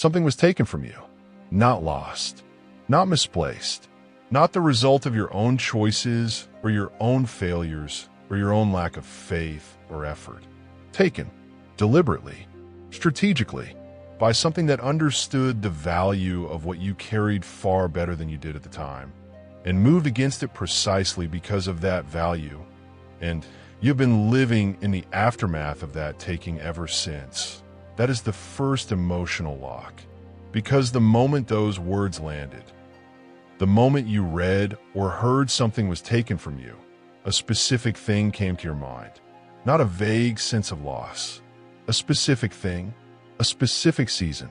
Something was taken from you, not lost, not misplaced, not the result of your own choices or your own failures or your own lack of faith or effort. Taken deliberately, strategically, by something that understood the value of what you carried far better than you did at the time, and moved against it precisely because of that value. And you've been living in the aftermath of that taking ever since. That is the first emotional lock. Because the moment those words landed, the moment you read or heard something was taken from you, a specific thing came to your mind. Not a vague sense of loss. A specific thing, a specific season,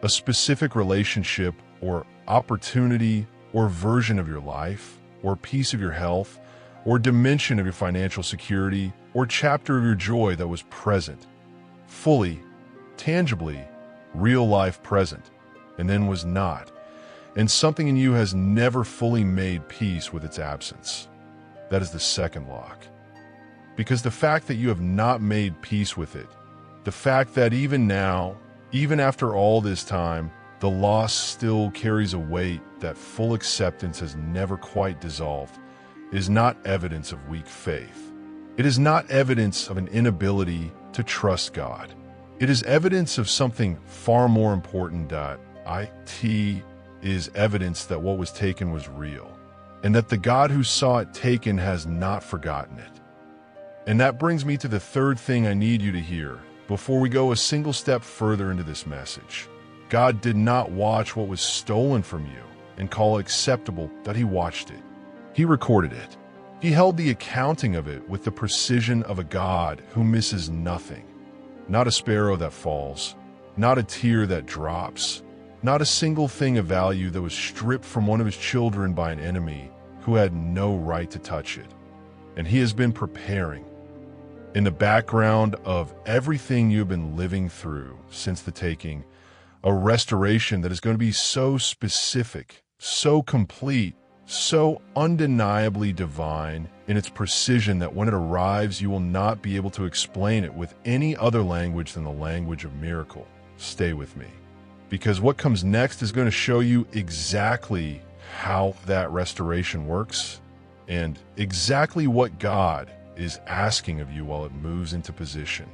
a specific relationship or opportunity or version of your life or piece of your health or dimension of your financial security or chapter of your joy that was present, fully, tangibly, real life present, and then was not. And something in you has never fully made peace with its absence. That is the second lock. Because the fact that you have not made peace with it, the fact that even now, even after all this time, the loss still carries a weight that full acceptance has never quite dissolved, is not evidence of weak faith. It is not evidence of an inability to trust God. It is evidence of something far more important. It is evidence that what was taken was real, and that the God who saw it taken has not forgotten it. And that brings me to the third thing I need you to hear before we go a single step further into this message. God did not watch what was stolen from you and call it acceptable that He watched it. He recorded it. He held the accounting of it with the precision of a God who misses nothing. Not a sparrow that falls, not a tear that drops, not a single thing of value that was stripped from one of His children by an enemy who had no right to touch it. And He has been preparing, in the background of everything you've been living through since the taking, a restoration that is going to be so specific, so complete, so undeniably divine in its precision that when it arrives, you will not be able to explain it with any other language than the language of miracle. Stay with me, because what comes next is going to show you exactly how that restoration works and exactly what God is asking of you while it moves into position.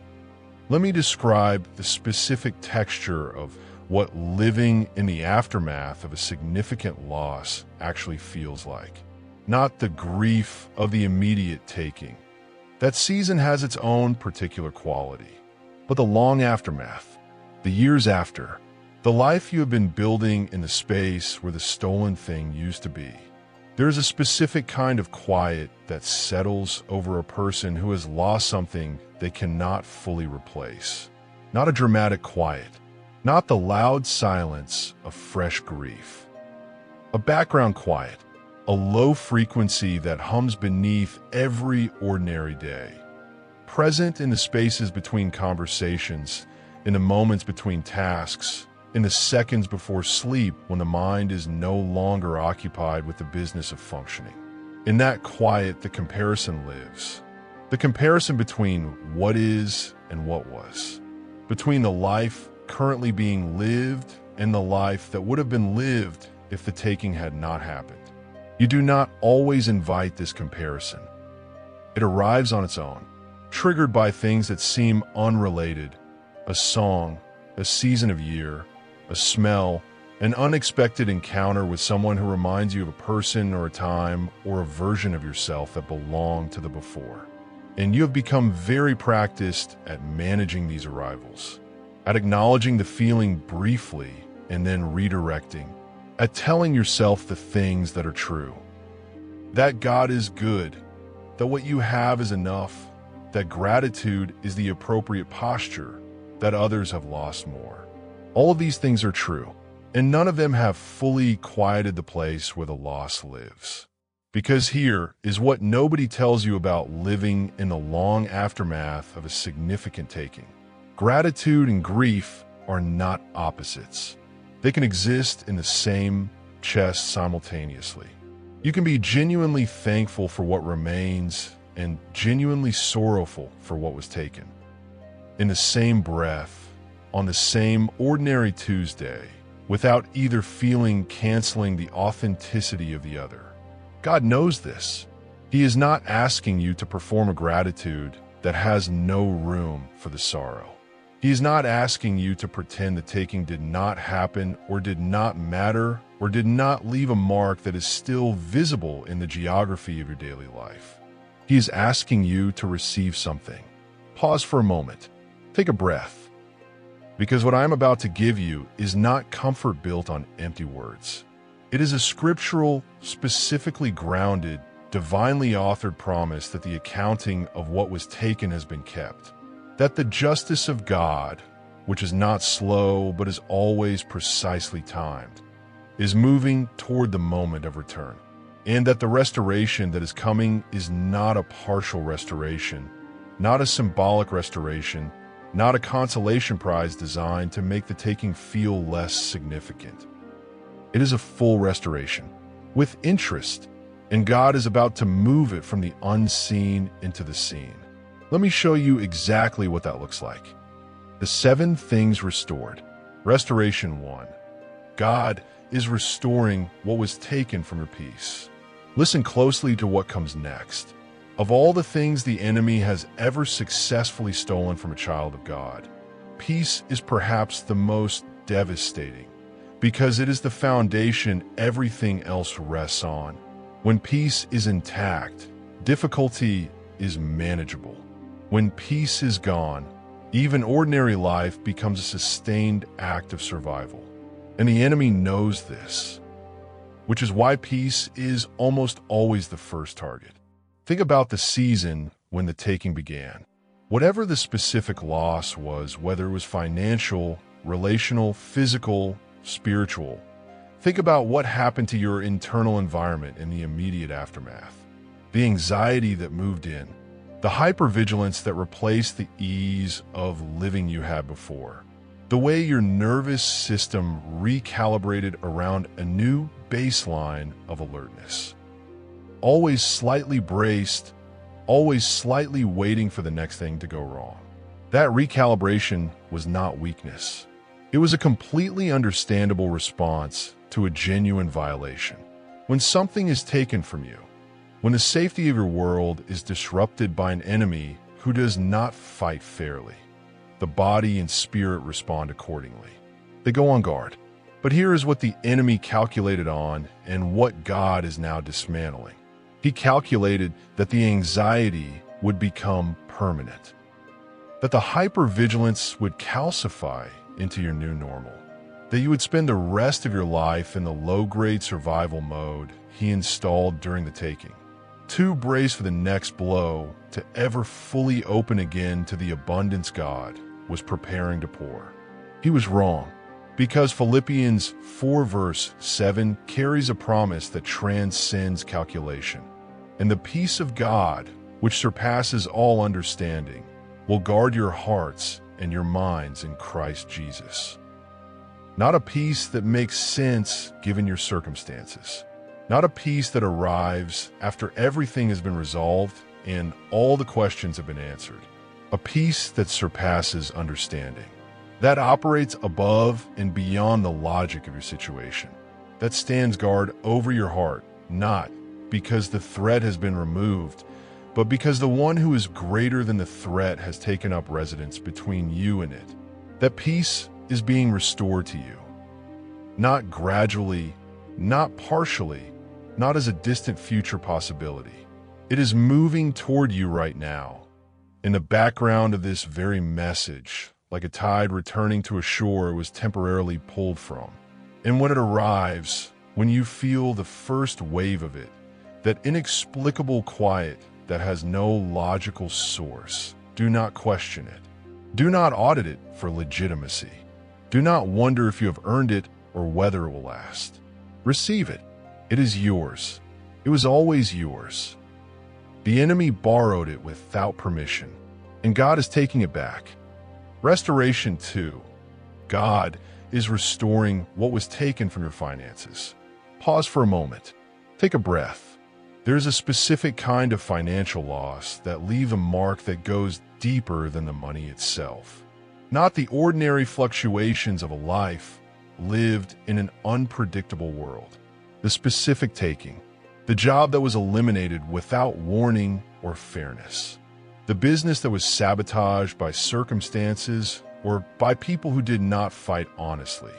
Let me describe the specific texture of what living in the aftermath of a significant loss actually feels like. Not the grief of the immediate taking. That season has its own particular quality. But the long aftermath, the years after, the life you have been building in the space where the stolen thing used to be. There is a specific kind of quiet that settles over a person who has lost something they cannot fully replace. Not a dramatic quiet, not the loud silence of fresh grief. A background quiet, a low frequency that hums beneath every ordinary day. Present in the spaces between conversations, in the moments between tasks, in the seconds before sleep when the mind is no longer occupied with the business of functioning. In that quiet, the comparison lives. The comparison between what is and what was. Between the life currently being lived and the life that would have been lived if the taking had not happened. You do not always invite this comparison. It arrives on its own, triggered by things that seem unrelated, a song, a season of year, a smell, an unexpected encounter with someone who reminds you of a person or a time or a version of yourself that belonged to the before. And you have become very practiced at managing these arrivals, at acknowledging the feeling briefly and then redirecting, at telling yourself the things that are true. That God is good, that what you have is enough, that gratitude is the appropriate posture, that others have lost more. All of these things are true, and none of them have fully quieted the place where the loss lives. Because here is what nobody tells you about living in the long aftermath of a significant taking. Gratitude and grief are not opposites. They can exist in the same chest simultaneously. You can be genuinely thankful for what remains and genuinely sorrowful for what was taken. In the same breath, on the same ordinary Tuesday without either feeling canceling the authenticity of the other. God knows this. He is not asking you to perform a gratitude that has no room for the sorrow. He is not asking you to pretend the taking did not happen or did not matter or did not leave a mark that is still visible in the geography of your daily life. He is asking you to receive something. Pause for a moment. Take a breath. Because what I am about to give you is not comfort built on empty words. It is a scriptural, specifically grounded, divinely authored promise that the accounting of what was taken has been kept. That the justice of God, which is not slow but is always precisely timed, is moving toward the moment of return. And that the restoration that is coming is not a partial restoration, not a symbolic restoration, not a consolation prize designed to make the taking feel less significant. It is a full restoration, with interest, and God is about to move it from the unseen into the seen. Let me show you exactly what that looks like. The 7 things restored. Restoration 1. God is restoring what was taken from your peace. Listen closely to what comes next. Of all the things the enemy has ever successfully stolen from a child of God, peace is perhaps the most devastating, because it is the foundation everything else rests on. When peace is intact, difficulty is manageable. When peace is gone, even ordinary life becomes a sustained act of survival. And the enemy knows this, which is why peace is almost always the first target. Think about the season when the taking began. Whatever the specific loss was, whether it was financial, relational, physical, spiritual, think about what happened to your internal environment in the immediate aftermath. The anxiety that moved in, the hypervigilance that replaced the ease of living you had before, the way your nervous system recalibrated around a new baseline of alertness. Always slightly braced, always slightly waiting for the next thing to go wrong. That recalibration was not weakness. It was a completely understandable response to a genuine violation. When something is taken from you, when the safety of your world is disrupted by an enemy who does not fight fairly, the body and spirit respond accordingly. They go on guard. But here is what the enemy calculated on and what God is now dismantling. He calculated that the anxiety would become permanent, that the hypervigilance would calcify into your new normal, that you would spend the rest of your life in the low-grade survival mode he installed during the taking, too braced for the next blow to ever fully open again to the abundance God was preparing to pour. He was wrong, because Philippians 4 verse 7 carries a promise that transcends calculation. And the peace of God, which surpasses all understanding, will guard your hearts and your minds in Christ Jesus. Not a peace that makes sense given your circumstances. Not a peace that arrives after everything has been resolved and all the questions have been answered. A peace that surpasses understanding. That operates above and beyond the logic of your situation. That stands guard over your heart, not because the threat has been removed, but because the one who is greater than the threat has taken up residence between you and it. That peace is being restored to you. Not gradually, not partially, not as a distant future possibility. It is moving toward you right now. In the background of this very message, like a tide returning to a shore it was temporarily pulled from. And when it arrives, when you feel the first wave of it, that inexplicable quiet that has no logical source, do not question it. Do not audit it for legitimacy. Do not wonder if you have earned it or whether it will last. Receive it. It is yours. It was always yours. The enemy borrowed it without permission, and God is taking it back. Restoration 2. God is restoring what was taken from your finances. Pause for a moment. Take a breath. There is a specific kind of financial loss that leaves a mark that goes deeper than the money itself. not the ordinary fluctuations of a life lived in an unpredictable world. The specific taking, the job that was eliminated without warning or fairness, the business that was sabotaged by circumstances or by people who did not fight honestly,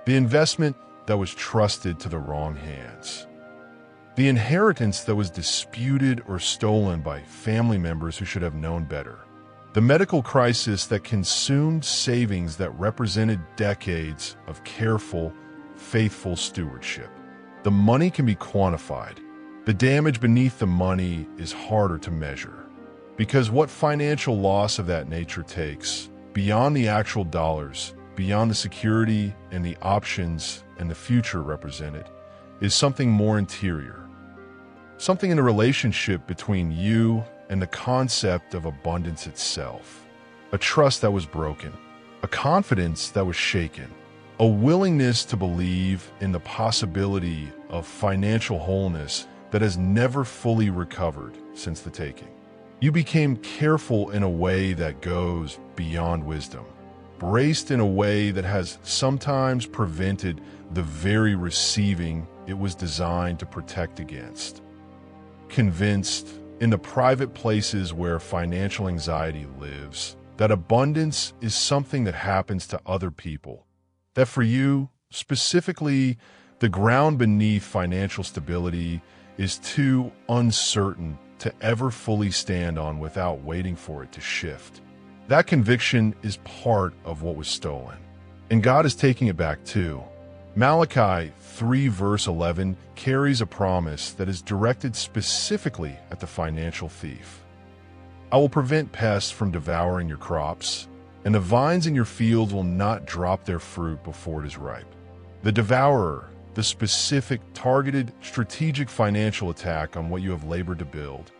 the investment that was trusted to the wrong hands, the inheritance that was disputed or stolen by family members who should have known better, the medical crisis that consumed savings that represented decades of careful, faithful stewardship. The money can be quantified. The damage beneath the money is harder to measure, because what financial loss of that nature takes, beyond the actual dollars, beyond the security and the options and the future represented, is something more interior. Something in the relationship between you and the concept of abundance itself. A trust that was broken, a confidence that was shaken, a willingness to believe in the possibility of financial wholeness that has never fully recovered since the taking. You became careful in a way that goes beyond wisdom, braced in a way that has sometimes prevented the very receiving it was designed to protect against. Convinced, in the private places where financial anxiety lives, that abundance is something that happens to other people, that for you, specifically, the ground beneath financial stability is too uncertain to ever fully stand on without waiting for it to shift. That conviction is part of what was stolen, and God is taking it back too. Malachi 3 verse 11 carries a promise that is directed specifically at the financial thief. I will prevent pests from devouring your crops, and the vines in your fields will not drop their fruit before it is ripe. The devourer, the specific, targeted, strategic financial attack on what you have labored to build,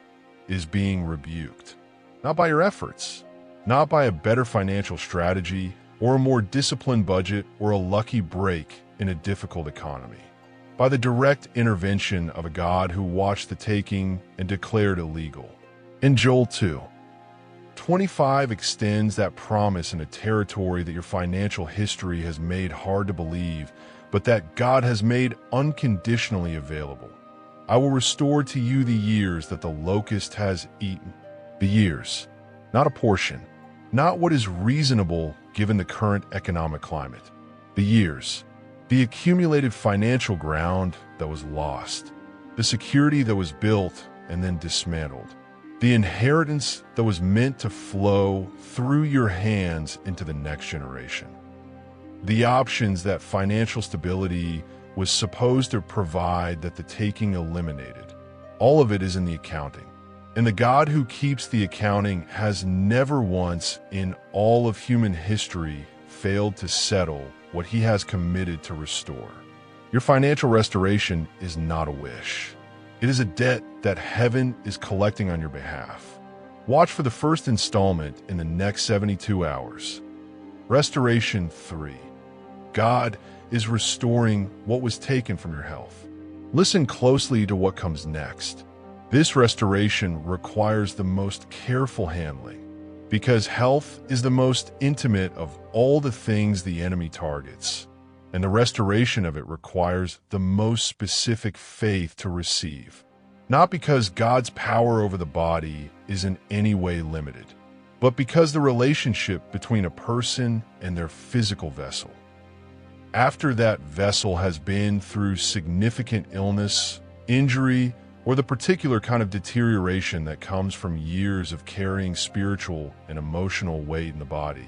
is being rebuked. Not by your efforts, not by a better financial strategy, or a more disciplined budget, or a lucky break in a difficult economy. By the direct intervention of a God who watched the taking and declared illegal. In Joel 2:25 extends that promise in a territory that your financial history has made hard to believe, but that God has made unconditionally available. I will restore to you the years that the locust has eaten. The years, not a portion, not what is reasonable given the current economic climate. The years, the accumulated financial ground that was lost, the security that was built and then dismantled, the inheritance that was meant to flow through your hands into the next generation, the options that financial stability was supposed to provide that the taking eliminated. All of it is in the accounting. And the God who keeps the accounting has never once in all of human history failed to settle what he has committed to restore. Your financial restoration is not a wish. It is a debt that heaven is collecting on your behalf. Watch for the first installment in the next 72 hours. Restoration 3. God is restoring what was taken from your health. Listen closely to what comes next. This restoration requires the most careful handling, because health is the most intimate of all the things the enemy targets, and the restoration of it requires the most specific faith to receive. Not because God's power over the body is in any way limited, but because the relationship between a person and their physical vessel. After that vessel has been through significant illness, injury, or the particular kind of deterioration that comes from years of carrying spiritual and emotional weight in the body,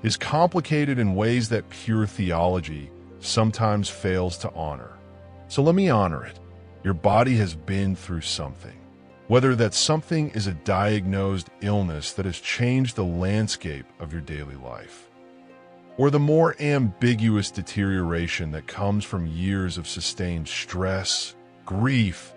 is complicated in ways that pure theology sometimes fails to honor. So let me honor it. Your body has been through something. Whether that something is a diagnosed illness that has changed the landscape of your daily life, or the more ambiguous deterioration that comes from years of sustained stress, grief,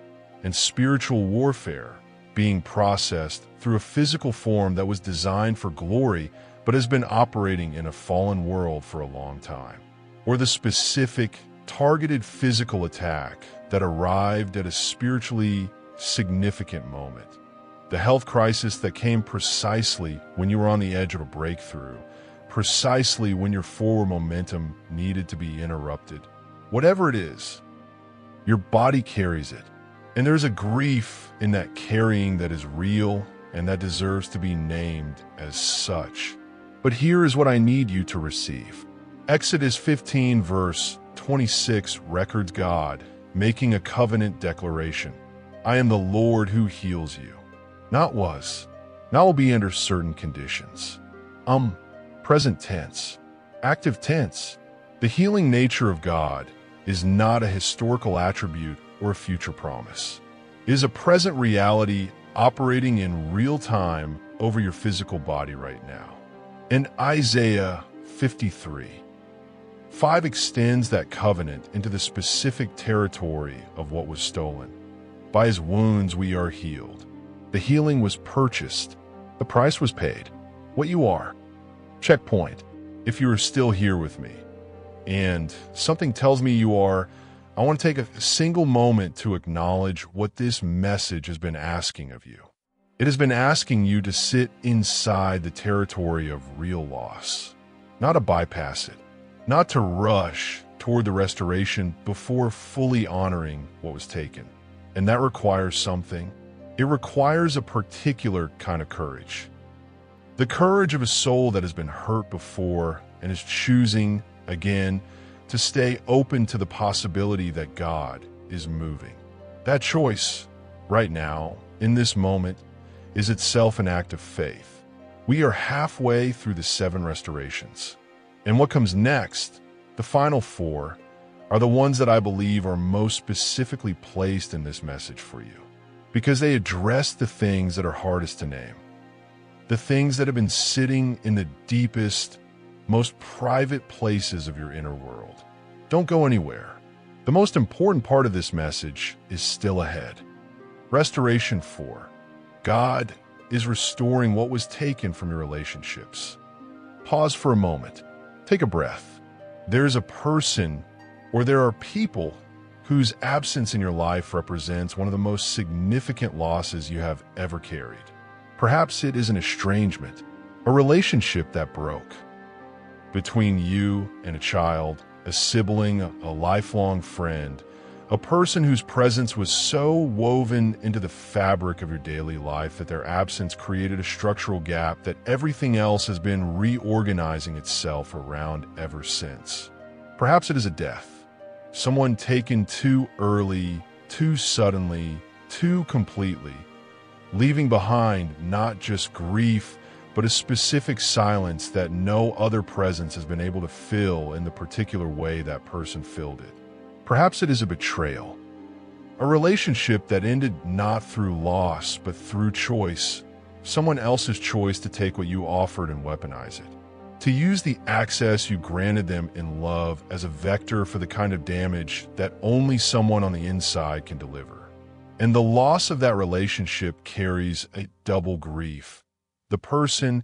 and spiritual warfare being processed through a physical form that was designed for glory but has been operating in a fallen world for a long time, or the specific, targeted physical attack that arrived at a spiritually significant moment, the health crisis that came precisely when you were on the edge of a breakthrough, precisely when your forward momentum needed to be interrupted. Whatever it is, your body carries it. And there's a grief in that carrying that is real and that deserves to be named as such. But here is what I need you to receive. Exodus 15 verse 26 records God making a covenant declaration. I am the Lord who heals you. Not was, not will be under certain conditions. Present tense, active tense. The healing nature of God is not a historical attribute or a future promise. It is a present reality operating in real time over your physical body right now. And Isaiah 53:5 extends that covenant into the specific territory of what was stolen. By his wounds we are healed. The healing was purchased. The price was paid. What you are. Checkpoint. If you are still here with me, and something tells me you are, I want to take a single moment to acknowledge what this message has been asking of you. It has been asking you to sit inside the territory of real loss, not to bypass it, not to rush toward the restoration before fully honoring what was taken. And that requires something. It requires a particular kind of courage. The courage of a soul that has been hurt before and is choosing, again, to stay open to the possibility that God is moving. That choice, right now, in this moment, is itself an act of faith. We are halfway through the 7 restorations. And what comes next, the final 4, are the ones that I believe are most specifically placed in this message for you, because they address the things that are hardest to name, the things that have been sitting in the deepest, most private places of your inner world. Don't go anywhere. The most important part of this message is still ahead. Restoration 4. God is restoring what was taken from your relationships. Pause for a moment. Take a breath. There's a person, or there are people, whose absence in your life represents one of the most significant losses you have ever carried. Perhaps it is an estrangement, a relationship that broke between you and a child, a sibling, a lifelong friend, a person whose presence was so woven into the fabric of your daily life that their absence created a structural gap that everything else has been reorganizing itself around ever since. Perhaps it is a death, someone taken too early, too suddenly, too completely, leaving behind not just grief, but a specific silence that no other presence has been able to fill in the particular way that person filled it. Perhaps it is a betrayal, a relationship that ended not through loss, but through choice, someone else's choice to take what you offered and weaponize it, to use the access you granted them in love as a vector for the kind of damage that only someone on the inside can deliver. And the loss of that relationship carries a double grief. The person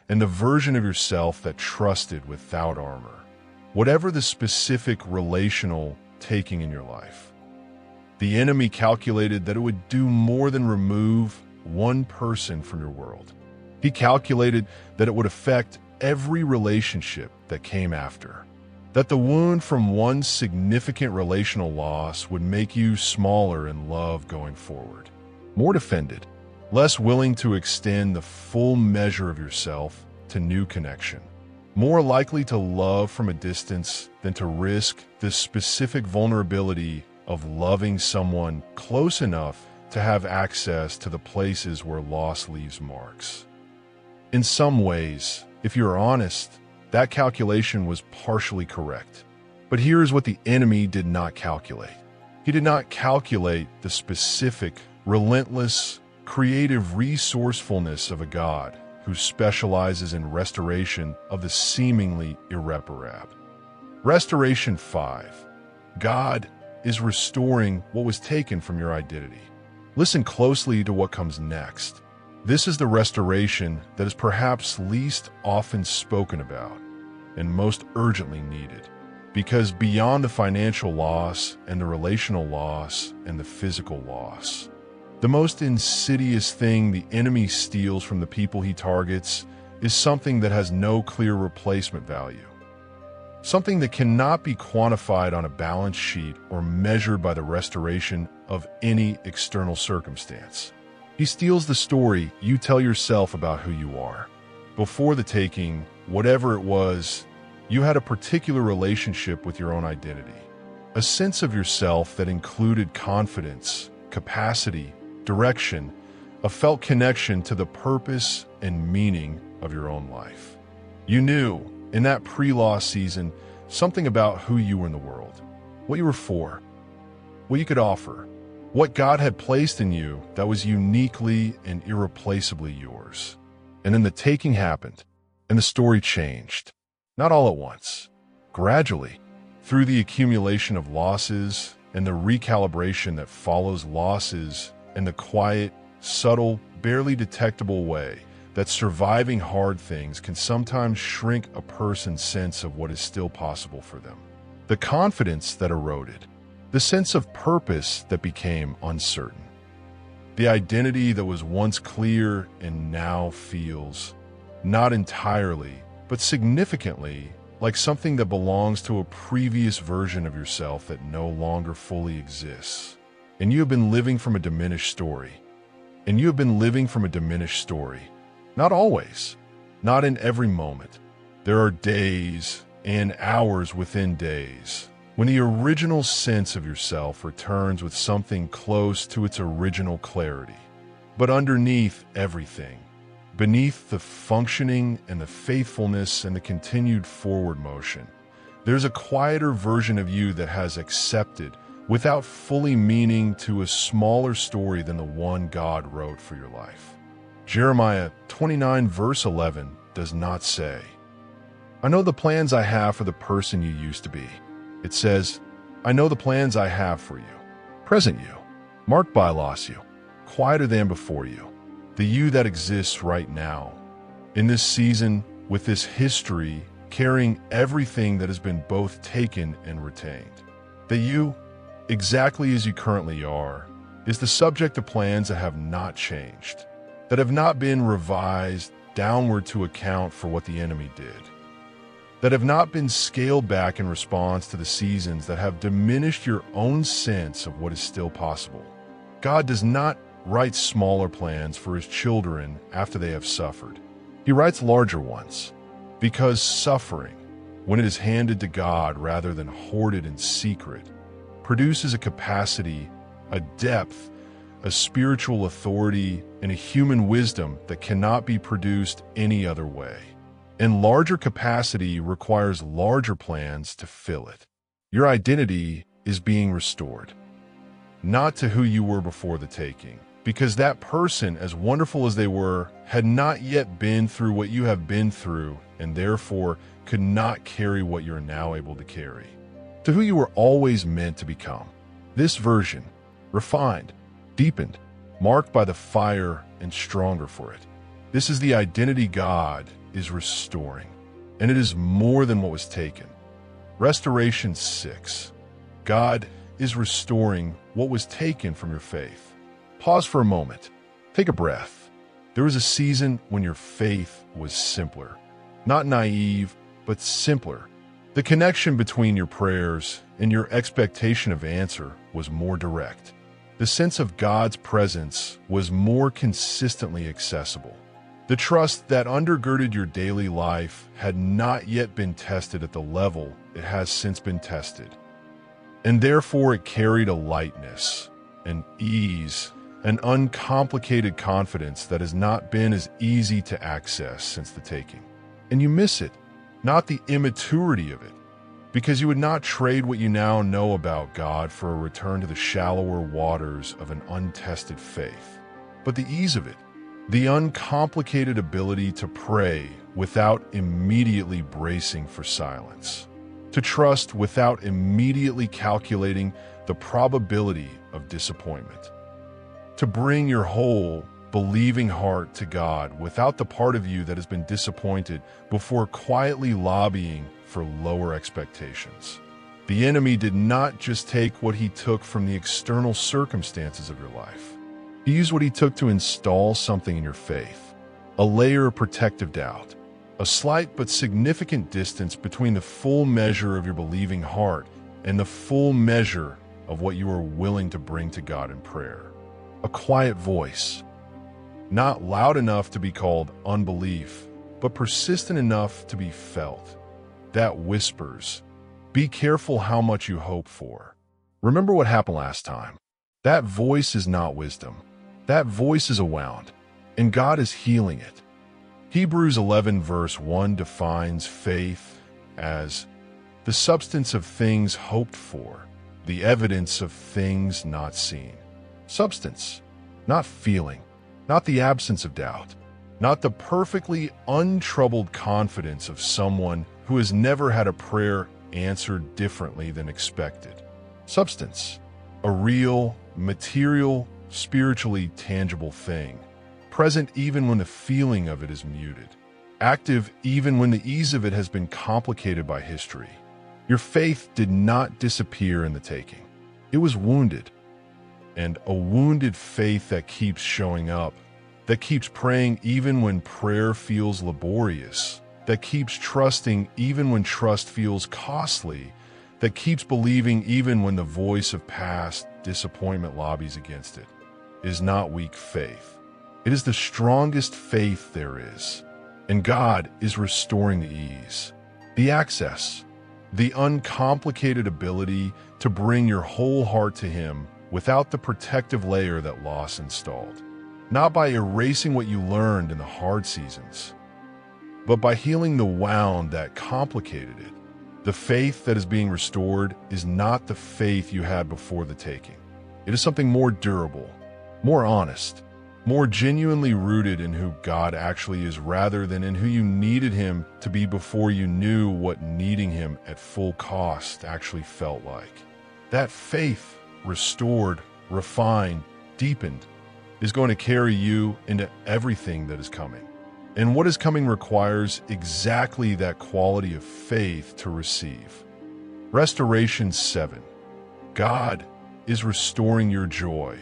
and the version of yourself that trusted without armor. Whatever the specific relational taking in your life. The enemy calculated that it would do more than remove one person from your world. He calculated that it would affect every relationship that came after. That the wound from one significant relational loss would make you smaller in love going forward. More defended, less willing to extend the full measure of yourself to new connection. More likely to love from a distance than to risk the specific vulnerability of loving someone close enough to have access to the places where loss leaves marks. In some ways, if you're honest, that calculation was partially correct. But here's what the enemy did not calculate. He did not calculate the specific, relentless, creative resourcefulness of a God who specializes in restoration of the seemingly irreparable. Restoration 5. God is restoring what was taken from your identity. Listen closely to what comes next. This is the restoration that is perhaps least often spoken about and most urgently needed. Because beyond the financial loss and the relational loss and the physical loss, the most insidious thing the enemy steals from the people he targets is something that has no clear replacement value. Something that cannot be quantified on a balance sheet or measured by the restoration of any external circumstance. He steals the story you tell yourself about who you are. Before the taking, whatever it was, you had a particular relationship with your own identity. A sense of yourself that included confidence, capacity, direction, a felt connection to the purpose and meaning of your own life. You knew, in that pre-law season, something about who you were in the world, what you were for, what you could offer, what God had placed in you that was uniquely and irreplaceably yours. And then the taking happened, and the story changed. Not all at once, gradually, through the accumulation of losses and the recalibration that follows losses and the quiet, subtle, barely detectable way that surviving hard things can sometimes shrink a person's sense of what is still possible for them. The confidence that eroded, the sense of purpose that became uncertain, the identity that was once clear and now feels, not entirely, but significantly, like something that belongs to a previous version of yourself that no longer fully exists. And you have been living from a diminished story. Not always, not in every moment. There are days and hours within days when the original sense of yourself returns with something close to its original clarity. But underneath everything, beneath the functioning and the faithfulness and the continued forward motion, there's a quieter version of you that has accepted, without fully meaning to a smaller story than the one God wrote for your life. Jeremiah 29 verse 11 does not say, "I know the plans I have for the person you used to be." It says, "I know the plans I have for you." Present you, marked by loss you, quieter than before you, the you that exists right now, in this season, with this history, carrying everything that has been both taken and retained. The you, exactly as you currently are, is the subject of plans that have not changed, that have not been revised downward to account for what the enemy did, that have not been scaled back in response to the seasons that have diminished your own sense of what is still possible. God does not write smaller plans for his children after they have suffered. He writes larger ones, because suffering, when it is handed to God rather than hoarded in secret, produces a capacity, a depth, a spiritual authority, and a human wisdom that cannot be produced any other way. And larger capacity requires larger plans to fill it. Your identity is being restored, not to who you were before the taking, because that person, as wonderful as they were, had not yet been through what you have been through, and therefore could not carry what you are now able to carry. To who you were always meant to become. This version, refined, deepened, marked by the fire and stronger for it. This is the identity God is restoring, and it is more than what was taken. Restoration 6. God is restoring what was taken from your faith. Pause for a moment. Take a breath. There was a season when your faith was simpler. Not naive, but simpler. The connection between your prayers and your expectation of answer was more direct. The sense of God's presence was more consistently accessible. The trust that undergirded your daily life had not yet been tested at the level it has since been tested. And therefore it carried a lightness, an ease, an uncomplicated confidence that has not been as easy to access since the taking. And you miss it, not the immaturity of it, because you would not trade what you now know about God for a return to the shallower waters of an untested faith, but the ease of it, the uncomplicated ability to pray without immediately bracing for silence, to trust without immediately calculating the probability of disappointment, to bring your whole, believing heart to God without the part of you that has been disappointed before quietly lobbying for lower expectations. The enemy did not just take what he took from the external circumstances of your life. He used what he took to install something in your faith, a layer of protective doubt, a slight but significant distance between the full measure of your believing heart and the full measure of what you are willing to bring to God in prayer. A quiet voice, not loud enough to be called unbelief, but persistent enough to be felt, that whispers, "Be careful how much you hope for. Remember what happened last time." That voice is not wisdom. That voice is a wound, and God is healing it. Hebrews 11 verse 1 defines faith as the substance of things hoped for, the evidence of things not seen. Substance, not feeling, not the absence of doubt, not the perfectly untroubled confidence of someone who has never had a prayer answered differently than expected. Substance, a real, material, spiritually tangible thing, present even when the feeling of it is muted, active even when the ease of it has been complicated by history. Your faith did not disappear in the taking. It was wounded. And a wounded faith that keeps showing up, that keeps praying even when prayer feels laborious, that keeps trusting even when trust feels costly, that keeps believing even when the voice of past disappointment lobbies against it, is not weak faith. It is the strongest faith there is. And God is restoring the ease, the access, the uncomplicated ability to bring your whole heart to Him without the protective layer that loss installed. Not by erasing what you learned in the hard seasons, but by healing the wound that complicated it. The faith that is being restored is not the faith you had before the taking. It is something more durable, more honest, more genuinely rooted in who God actually is rather than in who you needed Him to be before you knew what needing Him at full cost actually felt like. That faith, restored, refined, deepened, is going to carry you into everything that is coming. And what is coming requires exactly that quality of faith to receive. Restoration 7. God is restoring your joy,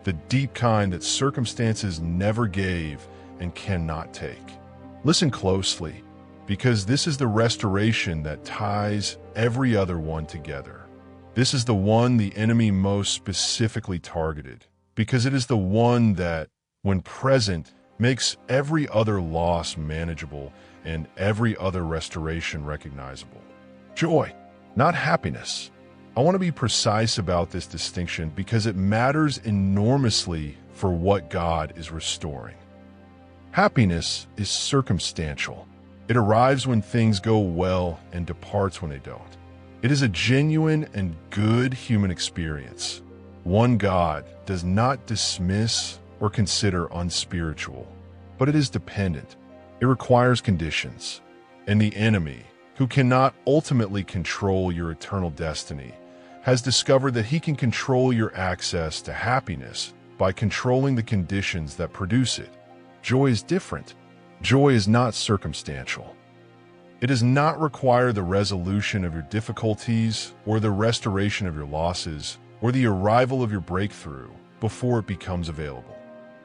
the deep kind that circumstances never gave and cannot take. Listen closely, because this is the restoration that ties every other one together. This is the one the enemy most specifically targeted, because it is the one that, when present, makes every other loss manageable and every other restoration recognizable. Joy, not happiness. I want to be precise about this distinction because it matters enormously for what God is restoring. Happiness is circumstantial. It arrives when things go well and departs when they don't. It is a genuine and good human experience, one God does not dismiss or consider unspiritual, but it is dependent. It requires conditions, and the enemy, who cannot ultimately control your eternal destiny, has discovered that he can control your access to happiness by controlling the conditions that produce it. Joy is different. Joy is not circumstantial. It does not require the resolution of your difficulties or the restoration of your losses or the arrival of your breakthrough before it becomes available.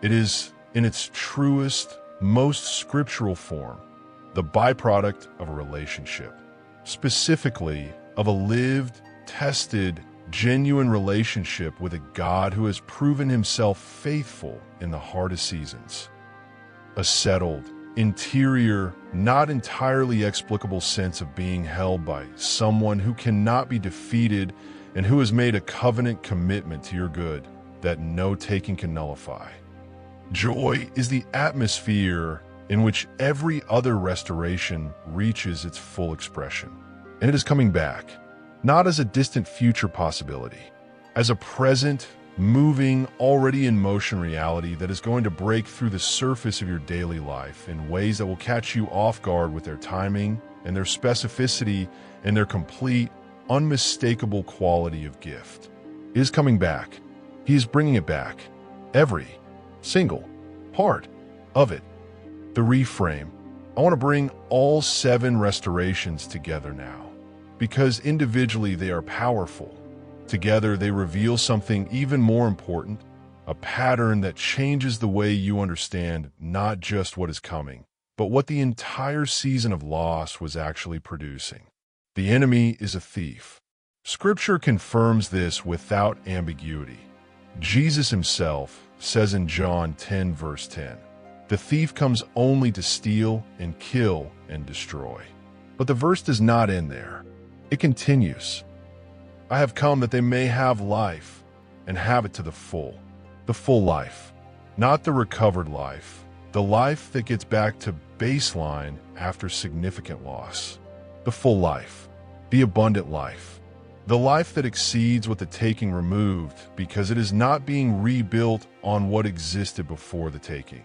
It is, in its truest, most scriptural form, the byproduct of a relationship, specifically of a lived, tested, genuine relationship with a God who has proven himself faithful in the hardest seasons. A settled, interior, not entirely explicable sense of being held by someone who cannot be defeated and who has made a covenant commitment to your good that no taking can nullify. Joy is the atmosphere in which every other restoration reaches its full expression. And it is coming back, not as a distant future possibility, as a present, moving, already in motion reality that is going to break through the surface of your daily life in ways that will catch you off guard with their timing and their specificity and their complete, unmistakable quality of gift. It is coming back. He is bringing it back. Every single part of it. The reframe. I want to bring all 7 restorations together now, because individually they are powerful. Together they reveal something even more important, a pattern that changes the way you understand not just what is coming, but what the entire season of loss was actually producing. The enemy is a thief. Scripture confirms this without ambiguity. Jesus himself says in John 10, verse 10, "The thief comes only to steal and kill and destroy." But the verse does not end there. It continues, "I have come that they may have life and have it to the full life, not the recovered life, the life that gets back to baseline after significant loss, the full life, the abundant life, the life that exceeds what the taking removed because it is not being rebuilt on what existed before the taking.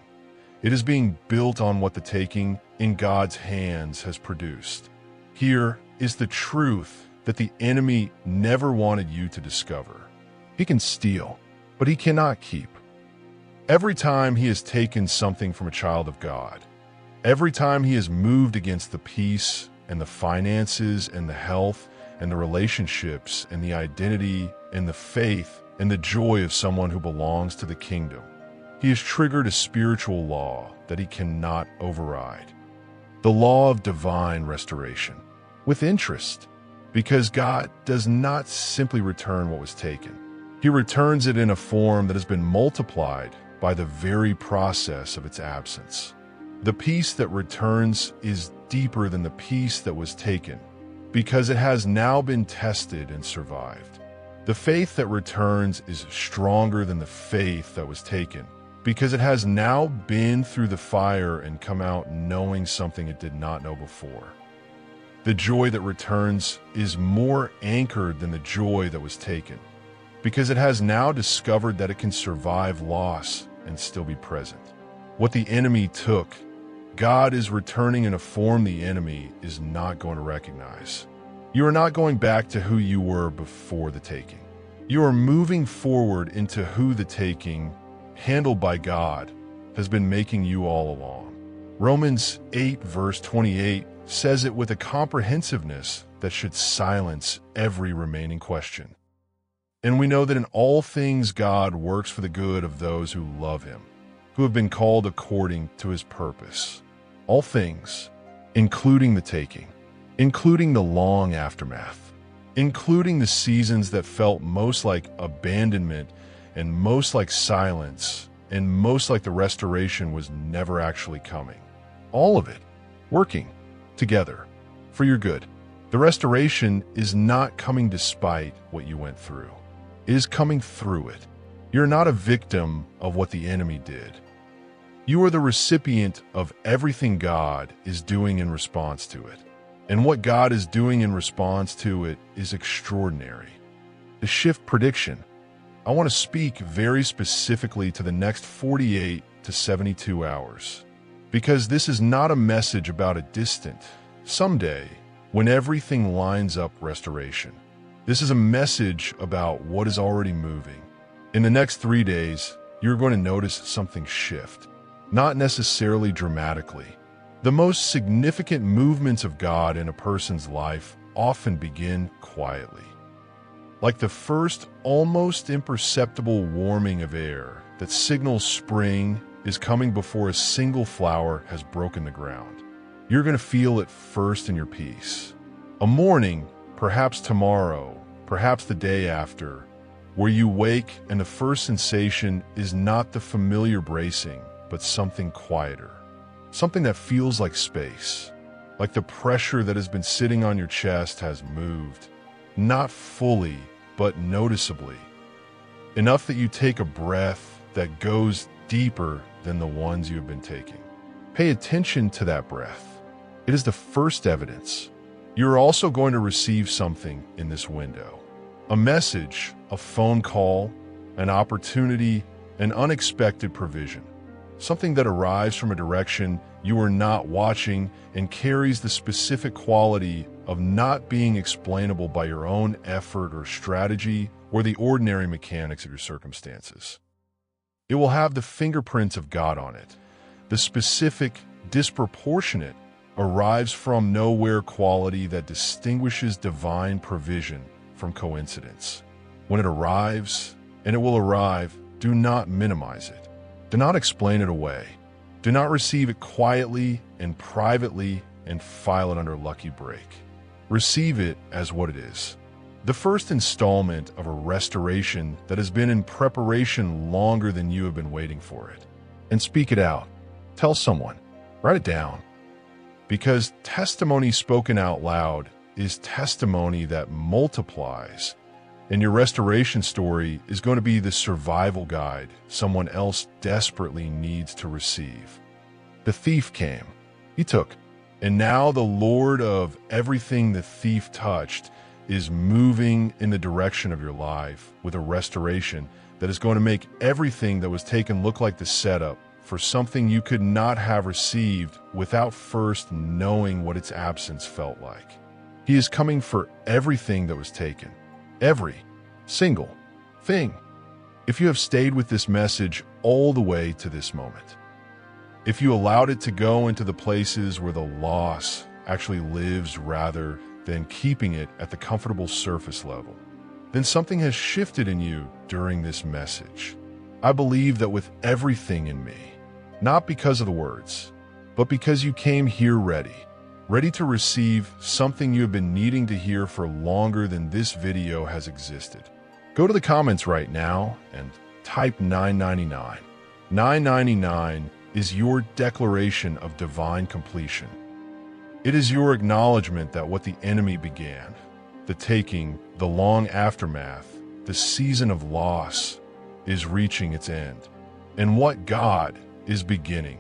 It is being built on what the taking in God's hands has produced. Here is the truth that the enemy never wanted you to discover. He can steal, but he cannot keep. Every time he has taken something from a child of God, every time he has moved against the peace and the finances and the health and the relationships and the identity and the faith and the joy of someone who belongs to the kingdom, he has triggered a spiritual law that he cannot override. The law of divine restoration, with interest, because God does not simply return what was taken. He returns it in a form that has been multiplied by the very process of its absence. The peace that returns is deeper than the peace that was taken, because it has now been tested and survived. The faith that returns is stronger than the faith that was taken, because it has now been through the fire and come out knowing something it did not know before. The joy that returns is more anchored than the joy that was taken, because it has now discovered that it can survive loss and still be present. What the enemy took, God is returning in a form the enemy is not going to recognize. You are not going back to who you were before the taking. You are moving forward into who the taking, handled by God, has been making you all along. Romans 8, verse 28 says it with a comprehensiveness that should silence every remaining question. And we know that in all things God works for the good of those who love him, who have been called according to his purpose. All things, including the taking, including the long aftermath, including the seasons that felt most like abandonment and most like silence and most like the restoration was never actually coming. All of it working together for your good. The restoration is not coming despite what you went through. It is coming through it. You're not a victim of what the enemy did. You are the recipient of everything God is doing in response to it. And what God is doing in response to it is extraordinary. The shift prediction. I want to speak very specifically to the next 48 to 72 hours, because this is not a message about a distant someday when everything lines up restoration. This is a message about what is already moving. In the next 3 days, you're going to notice something shift, not necessarily dramatically. The most significant movements of God in a person's life often begin quietly, like the first almost imperceptible warming of air that signals spring is coming before a single flower has broken the ground. You're going to feel it first in your peace. A morning, perhaps tomorrow, perhaps the day after, where you wake and the first sensation is not the familiar bracing, but something quieter. Something that feels like space, like the pressure that has been sitting on your chest has moved, not fully, but noticeably. Enough that you take a breath that goes deeper than the ones you have been taking. Pay attention to that breath. It is the first evidence. You're also going to receive something in this window. A message, a phone call, an opportunity, an unexpected provision. Something that arrives from a direction you are not watching and carries the specific quality of not being explainable by your own effort or strategy or the ordinary mechanics of your circumstances. It will have the fingerprints of God on it. The specific, disproportionate, arrives from nowhere quality that distinguishes divine provision from coincidence. When it arrives, and it will arrive, Do not minimize it. Do not explain it away. Do not receive it quietly and privately and file it under lucky break. Receive it as what it is. The first installment of a restoration that has been in preparation longer than you have been waiting for it. And speak it out. Tell someone. Write it down. Because testimony spoken out loud is testimony that multiplies. And your restoration story is going to be the survival guide someone else desperately needs to receive. The thief came. He took. And now the Lord of everything the thief touched is moving in the direction of your life with a restoration that is going to make everything that was taken look like the setup for something you could not have received without first knowing what its absence felt like. He is coming for everything that was taken. Every single thing. If you have stayed with this message all the way to this moment, if you allowed it to go into the places where the loss actually lives rather than keeping it at the comfortable surface level, then something has shifted in you during this message. I believe that with everything in me, not because of the words, but because you came here ready to receive something you have been needing to hear for longer than this video has existed. Go to the comments right now and type $9.99. $9.99 is your declaration of divine completion. It is your acknowledgement that what the enemy began, the taking, the long aftermath, the season of loss, is reaching its end. And what God is beginning,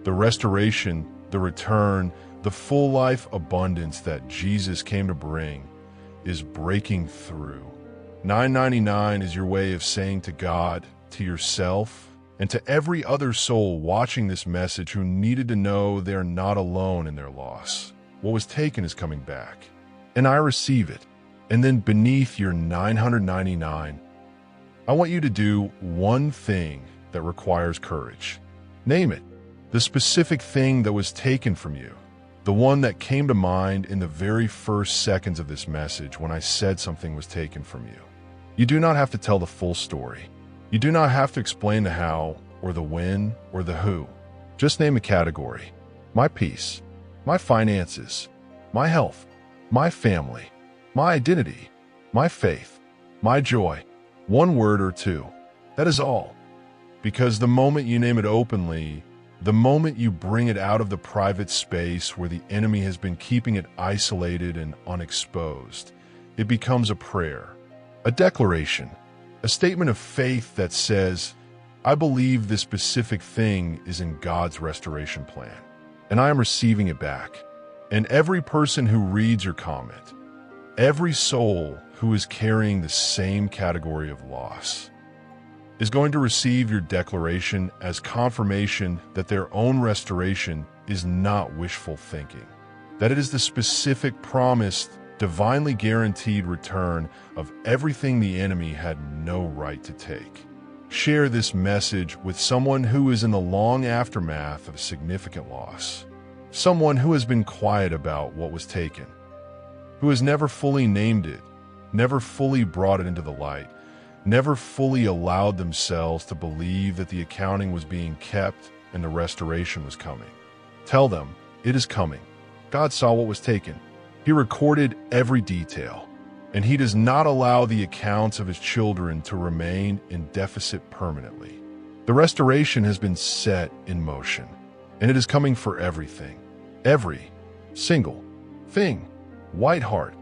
the restoration, the return, the full life abundance that Jesus came to bring, is breaking through. $9.99 is your way of saying to God, to yourself, and to every other soul watching this message who needed to know they're not alone in their loss. What was taken is coming back, and I receive it. And then beneath your $999, I want you to do one thing that requires courage. Name it, the specific thing that was taken from you, the one that came to mind in the very first seconds of this message when I said something was taken from you. You do not have to tell the full story. You do not have to explain the how or the when or the who. Just name a category. My peace, my finances, my health, my family, my identity, my faith, my joy. One word or two. That is all. Because the moment you name it openly, the moment you bring it out of the private space where the enemy has been keeping it isolated and unexposed, it becomes a prayer, a declaration, a statement of faith that says, I believe this specific thing is in God's restoration plan, and I am receiving it back. And every person who reads your comment, every soul who is carrying the same category of loss, is going to receive your declaration as confirmation that their own restoration is not wishful thinking, that it is the specific promised, divinely guaranteed return of everything the enemy had no right to take. Share this message with someone who is in the long aftermath of significant loss, someone who has been quiet about what was taken, who has never fully named it, never fully brought it into the light, never fully allowed themselves to believe that the accounting was being kept and the restoration was coming. Tell them, it is coming. God saw what was taken. He recorded every detail, and He does not allow the accounts of His children to remain in deficit permanently. The restoration has been set in motion, and it is coming for everything. Every single thing. White heart,